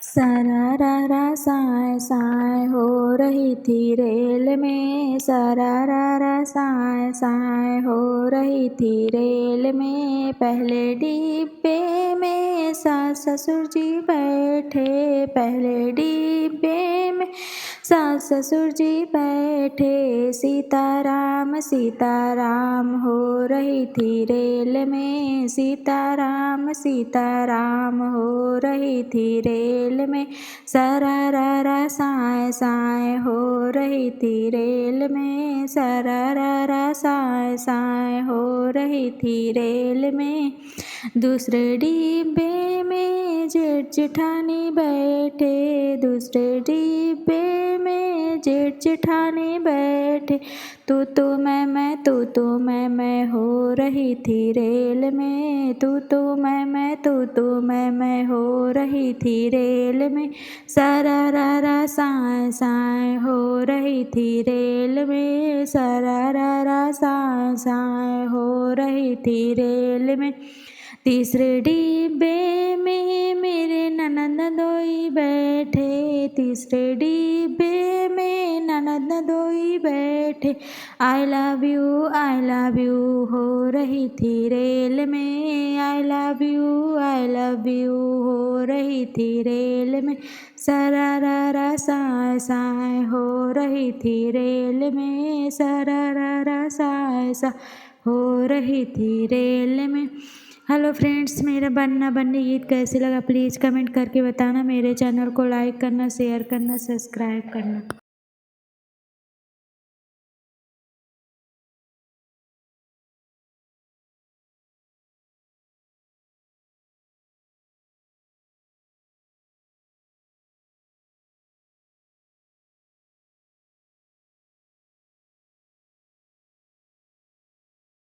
सरारा साए साए हो रही थी रेल में, सरारा साए साए हो रही थी रेल में। पहले डिब्बे में सास ससुर जी बैठे, पहले डिब्बे में सास ससुर जी बैठे। सीताराम सीताराम हो रही थी रेल में, सीताराम सीताराम हो रही थी रेल में। सरारा साए साए हो रही थी रेल में, सरारा साए साए हो रही थी रेल में। दूसरे डिब्बे में जेठ जेठानी बैठे, दूसरे डिब्बे में जेठ जेठानी बैठे। तू मैं तू हो रही थी रेल में, तू मैं हो रही थी रेल में। सरारा साए साए हो रही थी रेल में, सरारा साए साए हो रही थी रेल में। तीसरे डिब्बे में मेरे ननद दोई बैठे, तीसरे डिब्बे में ननद दोई बैठे। आई लव यू हो रही थी रेल में, आई लव यू हो रही थी रेल में। सरारा साए साए हो रही थी रेल में, सरारा साए साए हो रही थी रेल में। हेलो फ्रेंड्स, मेरा बनना बन्नी गीत कैसे लगा प्लीज़ कमेंट करके बताना। मेरे चैनल को लाइक करना, शेयर करना, सब्सक्राइब करना।